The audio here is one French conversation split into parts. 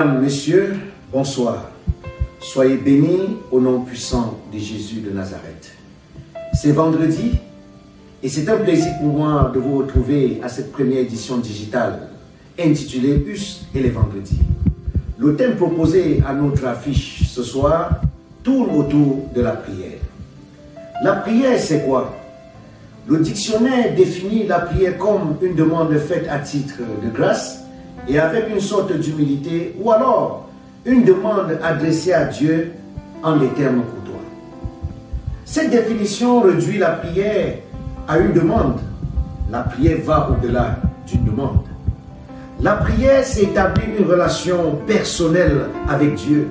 Messieurs, bonsoir. Soyez bénis au nom puissant de Jésus de Nazareth. C'est vendredi et c'est un plaisir pour moi de vous retrouver à cette première édition digitale intitulée Us et les vendredis. Le thème proposé à notre affiche ce soir tourne autour de la prière. La prière, c'est quoi? Le dictionnaire définit la prière comme une demande faite à titre de grâce et avec une sorte d'humilité, ou alors une demande adressée à Dieu en des termes courtois. Cette définition réduit la prière à une demande. La prière va au-delà d'une demande. La prière, c'est établir une relation personnelle avec Dieu.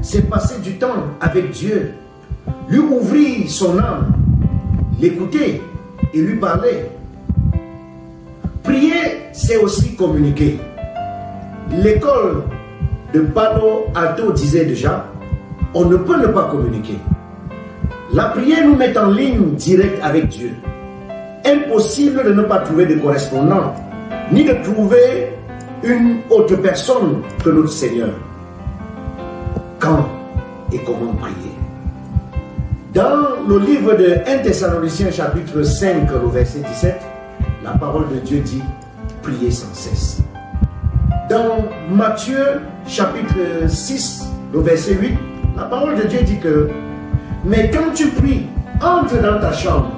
C'est passer du temps avec Dieu, lui ouvrir son âme, l'écouter et lui parler. Prier, c'est aussi communiquer. L'école de Palo Alto disait déjà, on ne peut ne pas communiquer. La prière nous met en ligne directe avec Dieu. Impossible de ne pas trouver de correspondant, ni de trouver une autre personne que notre Seigneur. Quand et comment prier? Dans le livre de 1 Thessaloniciens chapitre 5, le verset 17, la parole de Dieu dit, priez sans cesse. Dans Matthieu chapitre 6, le verset 8, la parole de Dieu dit que, mais quand tu pries, entre dans ta chambre,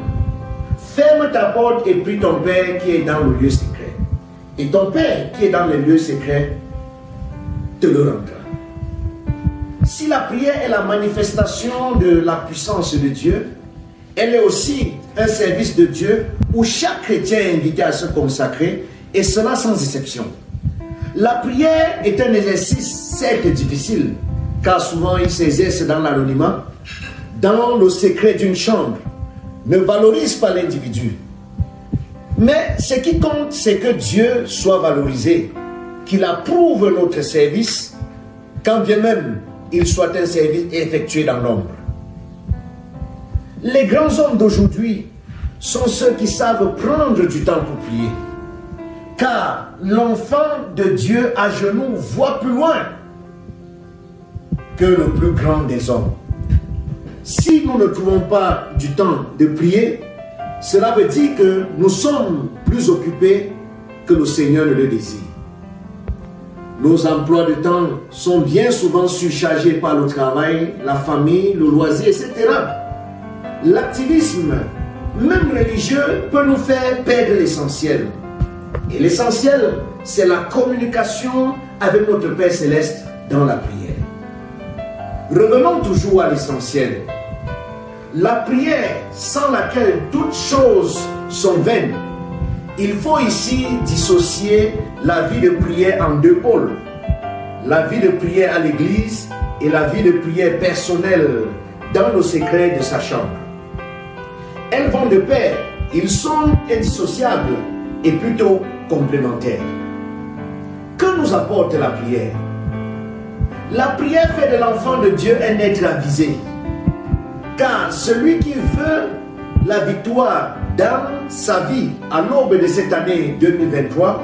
ferme ta porte et prie ton Père qui est dans le lieu secret. Et ton Père qui est dans les lieux secrets te le rendra. Si la prière est la manifestation de la puissance de Dieu, elle est aussi un service de Dieu où chaque chrétien est invité à se consacrer, et cela sans exception. La prière est un exercice certes difficile, car souvent il s'exerce dans l'anonymat, dans le secret d'une chambre, ne valorise pas l'individu. Mais ce qui compte, c'est que Dieu soit valorisé, qu'il approuve notre service, quand bien même il soit un service effectué dans l'ombre. Les grands hommes d'aujourd'hui sont ceux qui savent prendre du temps pour prier. Car l'enfant de Dieu à genoux voit plus loin que le plus grand des hommes. Si nous ne trouvons pas du temps de prier, cela veut dire que nous sommes plus occupés que le Seigneur ne le désire. Nos emplois de temps sont bien souvent surchargés par le travail, la famille, le loisir, etc. L'activisme, même religieux, peut nous faire perdre l'essentiel. Et l'essentiel, c'est la communication avec notre Père Céleste dans la prière. Revenons toujours à l'essentiel. La prière, sans laquelle toutes choses sont vaines. Il faut ici dissocier la vie de prière en deux pôles. La vie de prière à l'église et la vie de prière personnelle dans le secret de sa chambre. Elles vont de pair, ils sont indissociables et plutôt complémentaires. Que nous apporte la prière? La prière fait de l'enfant de Dieu un être avisé. Car celui qui veut la victoire dans sa vie à l'aube de cette année 2023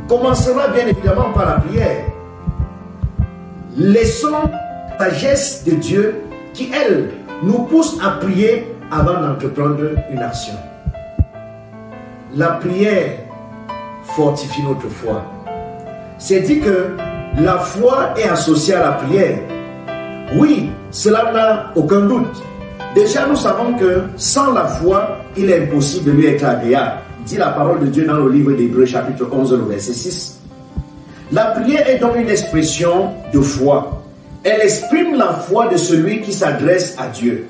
commencera bien évidemment par la prière. Laissons la sagesse de Dieu qui, elle, nous pousse à prier avant d'entreprendre une action. La prière fortifie notre foi. C'est dit que la foi est associée à la prière. Oui, cela n'a aucun doute. Déjà, nous savons que sans la foi, il est impossible de lui être agréable. Dit la parole de Dieu dans le livre d'Hébreux, chapitre 11, verset 6. La prière est donc une expression de foi. Elle exprime la foi de celui qui s'adresse à Dieu.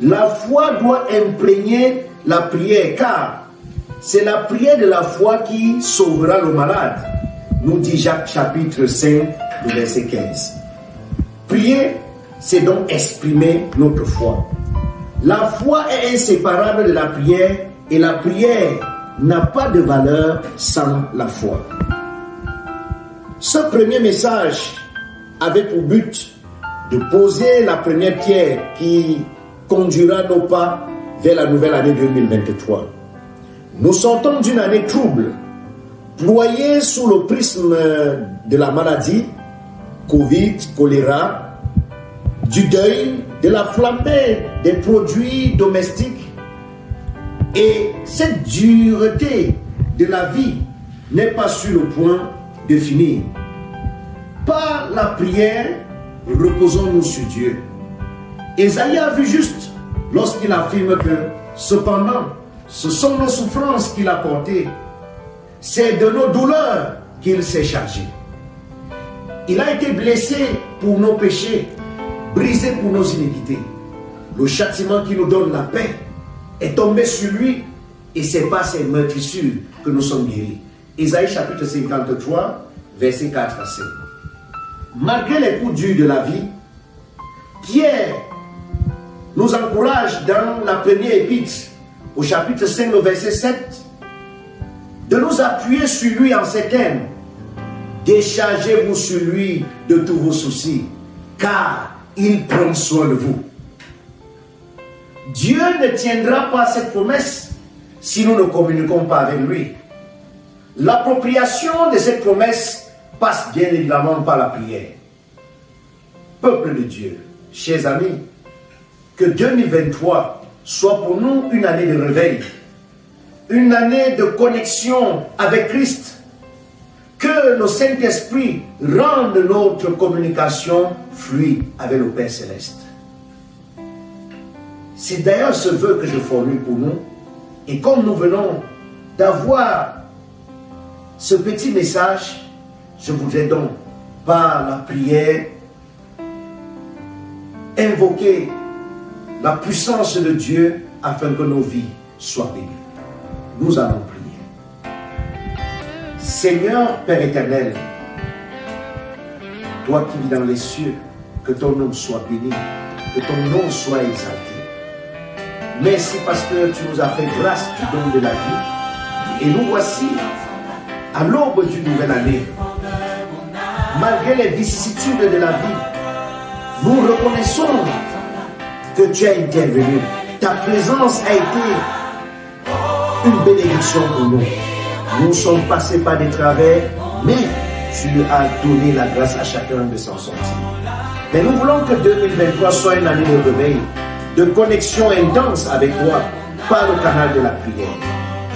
La foi doit imprégner la prière, car c'est la prière de la foi qui sauvera le malade, nous dit Jacques chapitre 5, verset 15. Prier, c'est donc exprimer notre foi. La foi est inséparable de la prière et la prière n'a pas de valeur sans la foi. Ce premier message avait pour but de poser la première pierre qui conduira nos pas vers la nouvelle année 2023. Nous sortons d'une année trouble, ployée sous le prisme de la maladie, Covid, choléra, du deuil, de la flambée des produits domestiques. Et cette dureté de la vie n'est pas sur le point de finir. Par la prière, reposons-nous sur Dieu. Ésaïe a vu juste lorsqu'il affirme que, cependant, ce sont nos souffrances qu'il a portées. C'est de nos douleurs qu'il s'est chargé. Il a été blessé pour nos péchés, brisé pour nos iniquités. Le châtiment qui nous donne la paix est tombé sur lui et c'est par ses meurtrissures que nous sommes guéris. Ésaïe chapitre 53, verset 4 à 7. Malgré les coups durs de la vie, Pierre nous encourage dans la première épître, au chapitre 5, le verset 7, de nous appuyer sur lui en ces termes. Déchargez-vous sur lui de tous vos soucis, car il prend soin de vous. Dieu ne tiendra pas cette promesse si nous ne communiquons pas avec lui. L'appropriation de cette promesse passe bien évidemment par la prière. Peuple de Dieu, chers amis, que 2023 soit pour nous une année de réveil, une année de connexion avec Christ, que le Saint-Esprit rende notre communication fluide avec le Père Céleste. C'est d'ailleurs ce vœu que je formule pour nous, et comme nous venons d'avoir ce petit message, je voudrais donc, par la prière, invoquer la puissance de Dieu afin que nos vies soient bénies. Nous allons prier. Seigneur Père éternel, toi qui vis dans les cieux, que ton nom soit béni, que ton nom soit exalté. Merci parce que tu nous as fait grâce du don de la vie. Et nous voici à l'aube d'une nouvelle année. Malgré les vicissitudes de la vie, nous reconnaissons que tu as intervenu. Ta présence a été une bénédiction pour nous. Nous sommes passés par des travers, mais tu as donné la grâce à chacun de s'en sortir. Mais nous voulons que 2023 soit une année de réveil, de connexion intense avec toi par le canal de la prière.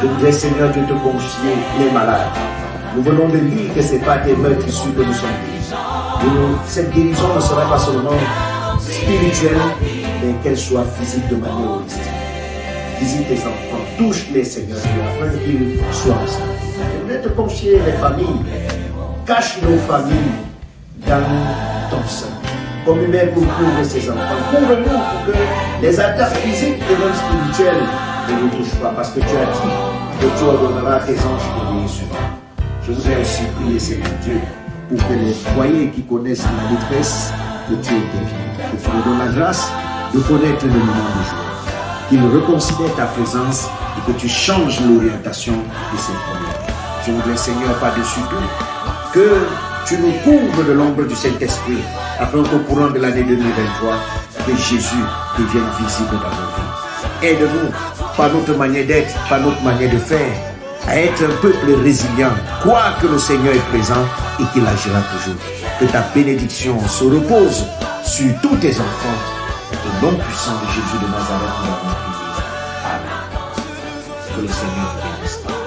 Je voudrais, Seigneur, Dieu, te confier les malades. Nous venons de lire que ce n'est pas des meurtrissures que nous sommes guéris. Cette guérison ne sera pas seulement spirituelle, mais qu'elle soit physique de manière holistique. Visite tes enfants, touche-les, Seigneur, afin qu'ils soient ensemble. Je voudrais te confier les familles. Cache nos familles dans ton sein. Comme lui-même pour couvrir ses enfants. Couvre-nous pour que les attaques physiques et même spirituelles ne nous touchent pas. Parce que tu as dit que tu ordonneras tes anges de veiller sur nous. Je voudrais aussi prier, Seigneur Dieu, pour que les foyers qui connaissent la détresse, que tu interviennes. Que tu nous donnes la grâce de connaître le moment du jour. Qu'ils reconsidèrent ta présence et que tu changes l'orientation de ces foyers. Je voudrais, Seigneur, par-dessus tout, que tu nous couvres de l'ombre du Saint-Esprit, afin qu'au courant de l'année 2023, que Jésus devienne visible dans nos vies. Aide-nous, par notre manière d'être, par notre manière de faire, à être un peuple résilient, croire que le Seigneur est présent et qu'il agira toujours. Que ta bénédiction se repose sur tous tes enfants. Au nom puissant de Jésus de Nazareth, nous avons prié. Amen. Que le Seigneur vous bénisse.